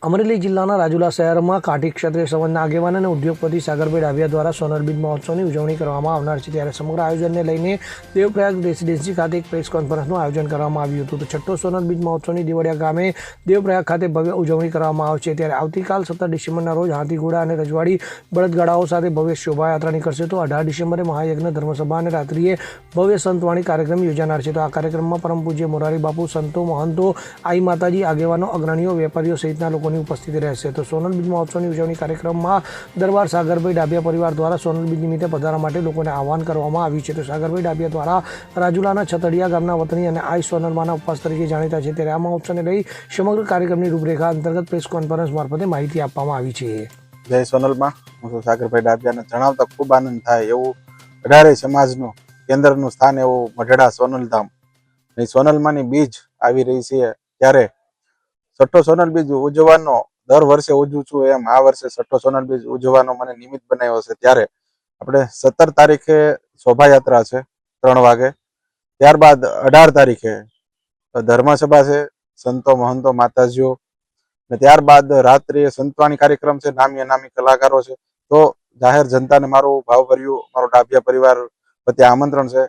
અમરેલી જિલ્લાના રાજુલા શહેરમાં કાઠી ક્ષત્રિય સમાજના આગેવાન અને ઉદ્યોગપતિ સાગરભાઈ ડાભિયા દ્વારા સોનલ બીજ મહોત્સવની ઉજવણી કરવામાં આવનાર છે, ત્યારે સમગ્ર આયોજનને લઈને દેવપ્રયાગ રેસિડેન્સી ખાતે એક પ્રેસ કોન્ફરન્સનું આયોજન કરવામાં આવ્યું હતું. તો છઠ્ઠો સોનલ બીજ મહોત્સવની દેવળિયા ગામે દેવપ્રયાગ ખાતે ભવ્ય ઉજવણી કરવામાં આવશે, ત્યારે આવતીકાલ 17 ડિસેમ્બરના રોજ હાથી ઘોડા અને રજવાડી બળદગાડાઓ સાથે ભવ્ય શોભાયાત્રા નીકળશે. તો 18 ડિસેમ્બરે મહાયજ્ઞ ધર્મસભા અને રાત્રિએ ભવ્ય સંતવાણી કાર્યક્રમ યોજાનાર છે. તો આ કાર્યક્રમમાં પરમ પૂજ્ય મોરારી બાપુ, સંતો, મહંતો, આઈ માતાજી, આગેવાનો, અગ્રણીઓ, વેપારીઓ સહિતના લોકોની ઉપસ્થિતિ રહેશે. તો સોનલ બીજ મહોત્સવની ઉજવણી કાર્યક્રમમાં દરબાર સાગરભાઈ ડાભિયા પરિવાર દ્વારા સોનલ બીજ નિમિત્તે પધારવા માટે લોકોને આહવાન કરવામાં આવ્યું છે. તો સાગરભાઈ ડાભિયા દ્વારા રાજુલાના છતડિયા ગામના વતની અને આઈ સોનલમાના ઉપવાસ તરીકે જાણીતા છે, ત્યારે આ મહોત્સવને લઈ સમગ્ર કાર્યક્રમની રૂપરેખા અંતર્ગત પ્રેસ કોન્ફરન્સ મારફતે માહિતી આપવામાં આવી છે. જય સોનલમાં. હું સાગરભાઈ ડાભિયાને જણાવતા ખૂબ આનંદ થાય એવું 18 સમાજનું કેન્દ્રનું સ્થાન એવું મઢડા સોનલધામ સોનલમાની બીજ આવી રહી છે, ત્યારે છઠ્ઠો સોનલ બીજ ઉજવવાનો દર વર્ષે ઉજવું છું એમ આ વર્ષે છઠ્ઠો સોનલ બીજ ઉજવવાનો મને નિમિત્ત બનાવ્યો છે. ત્યારે આપણે 17 તારીખે શોભાયાત્રા છે 3 વાગે, ત્યારબાદ 18 તારીખે ધર્મસભા છે, સંતો, મહંતો, માતાજીઓ, ને ત્યારબાદ રાત્રિએ સંતવાણી કાર્યક્રમ છે, નામી અનામી કલાકારો છે. તો જાહેર જનતાને મારું ભાવભર્યું મારો ડાભિયા પરિવાર વતી આમંત્રણ છે,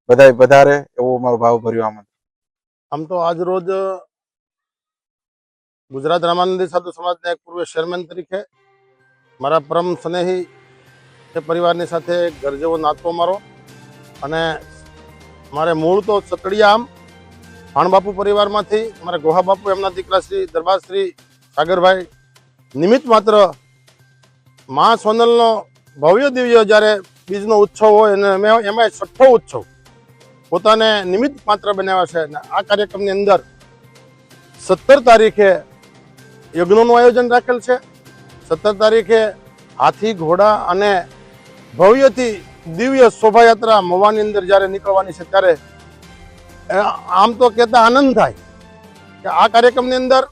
બધાય વધારે એવું મારું ભાવભર્યું આમંત્રણ. આમ તો આજ રોજ ગુજરાત રામાનંદી સાધુ સમાજના એક પૂર્વ ચેરમેન તરીકે મારા પરમ સ્નેહી એ પરિવારની સાથે ઘર જેવો નાતો મારો, અને મારે મૂળ તો ચતડિયા આમ ભાણબાપુ પરિવારમાંથી મારા ગોહા બાપુ એમના દીકરા શ્રી દરબાર શ્રી સાગરભાઈ નિમિત્ત માત્ર મા સોનલનો ભવ્ય દિવ્ય જ્યારે બીજનો ઉત્સવ હોય અને એમાં છઠ્ઠો ઉત્સવ પોતાને નિમિત્ત માત્ર બનાવ્યા છે. અને આ કાર્યક્રમની અંદર 17 તારીખે યજ્ઞનું આયોજન રાખેલ છે. 17 તારીખે હાથી ઘોડા અને ભવ્યથી દિવ્ય શોભાયાત્રા મવાની અંદર જ્યારે નીકળવાની છે, ત્યારે આમ તો કહેતા આનંદ થાય કે આ કાર્યક્રમની અંદર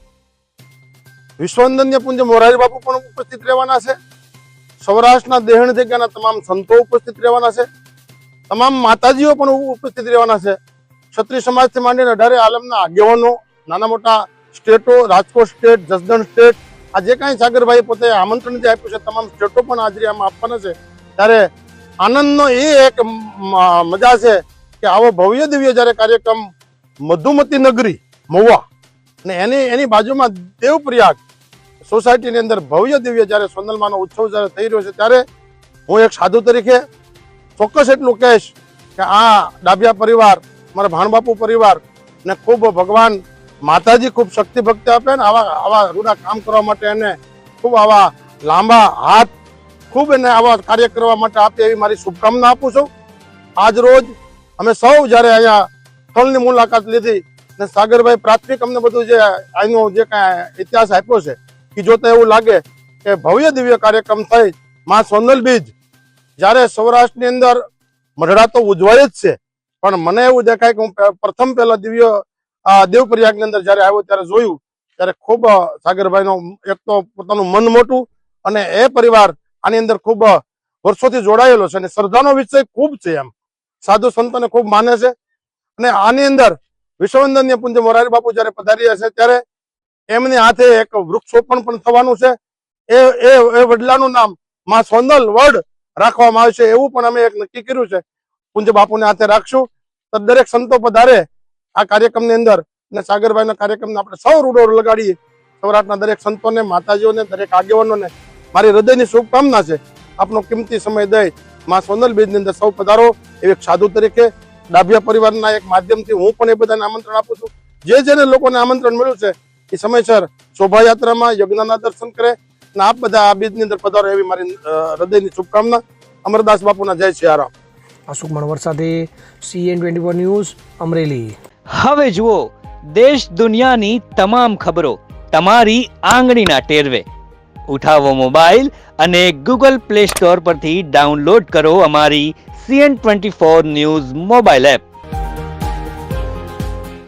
વિશ્વવંદન્ય પૂજ્ય મોરારી બાપુ પણ ઉપસ્થિત રહેવાના છે, સૌરાષ્ટ્રના દેહણ જગ્યાના તમામ સંતો ઉપસ્થિત રહેવાના છે, તમામ માતાજીઓ પણ ઉપસ્થિત રહેવાના છે, ક્ષત્રિય સમાજથી માંડીને 18 આલમના આગેવાનો, નાના મોટા સ્ટેટો, રાજકોટ સ્ટેટ, જસદણ સ્ટેટ, આ જે કાંઈ સાગરભાઈ પોતે આમંત્રણ જે આપ્યું છે તમામ સ્ટેટો પણ હાજરી આમાં આપવાના છે. ત્યારે આનંદનો એ એક મજા છે કે આવો ભવ્ય દિવ્ય જ્યારે કાર્યક્રમ મધુમતી નગરી મહુવા અને એની બાજુમાં દેવપ્રયાગ સોસાયટીની અંદર ભવ્ય દિવ્ય જ્યારે સોનલમાનો ઉત્સવ જ્યારે થઈ રહ્યો છે, ત્યારે હું એક સાધુ તરીકે ચોક્કસ એટલું કહીશ કે આ ડાભિયા પરિવાર, મારા ભાણબાપુ પરિવાર ને ખૂબ ભગવાન માતાજી ખૂબ શક્તિ ભક્તિ આપે ને આવા રૂડા કામ કરવા માટે એને ખૂબ આવા લાંબા હાથ ખૂબ એને આવા કાર્ય કરવા માટે આપે એવી મારી શુભકામના આપું છું. આજ રોજ અમે સૌ જ્યારે અહીંયા સ્થળની મુલાકાત લીધી ને સાગરભાઈ પ્રાથમિક અમને બધું જે અહીંનો જે કાંઈ ઇતિહાસ આપ્યો છે એ જોતા એવું લાગે કે ભવ્ય દિવ્ય કાર્યક્રમ થઈ માં સોનલ બીજ જ્યારે સૌરાષ્ટ્રની અંદર મઢડા તો ઉજવાય જ છે, પણ મને એવું દેખાય કે હું પ્રથમ પહેલા દિવ્ય દેવપ્રયાગની અંદર જ્યારે આવ્યો ત્યારે જોયું ત્યારે ખૂબ સાગરભાઈનો એક તો પોતાનું મન મોટું અને એ પરિવાર આની અંદર ખૂબ વર્ષોથી જોડાયેલો છે અને શ્રદ્ધાનો વિષય ખૂબ છે, એમ સાધુ સંતોને ખૂબ માને છે. અને આની અંદર વિશ્વવંદન્ય પૂજ્ય મોરારી બાપુ જ્યારે પધાર્યા છે ત્યારે એમની હાથે એક વૃક્ષોપણ પણ થવાનું છે. એ વડલાનું નામ માં સોનલ વડ રાખવામાં આવશે એવું પણ અમે એક નક્કી કર્યું છે. પૂજ્ય બાપુને હાથે રાખશું. તો દરેક સંતો પધારે આ કાર્યક્રમની અંદર અને સાગરભાઈના કાર્યક્રમને આપણે સૌ રૂડો લગાડીએ. સૌરાષ્ટ્રના દરેક સંતોને, માતાજીઓને, દરેક આગેવાનોને મારી હૃદયની શુભકામના છે. આપનો કિંમતી સમય દઈ માં સોનલ બીજની અંદર સૌ પધારો એવી એક સાધુ તરીકે ડાભિયા પરિવારના એક માધ્યમથી હું પણ એ બધાને આમંત્રણ આપું છું. જેને લોકોને આમંત્રણ મળ્યું છે એ સમયસર શોભાયાત્રામાં યજ્ઞના દર્શન કરે અને આપ બધા આ બીજની અંદર પધારો એવી મારી હૃદયની શુભકામના. અમરદાસ બાપુના જય સિયારામ. અશોક મણવર સાથે CN24 ન્યૂઝ અમરેલી. હવે જુઓ દેશ દુનિયાની તમામ ખબરો તમારી આંગળીના ટેરવે. ઉઠાવો મોબાઈલ અને Google Play Store પરથી ડાઉનલોડ કરો અમારી CN24 ન્યૂઝ મોબાઈલ એપ.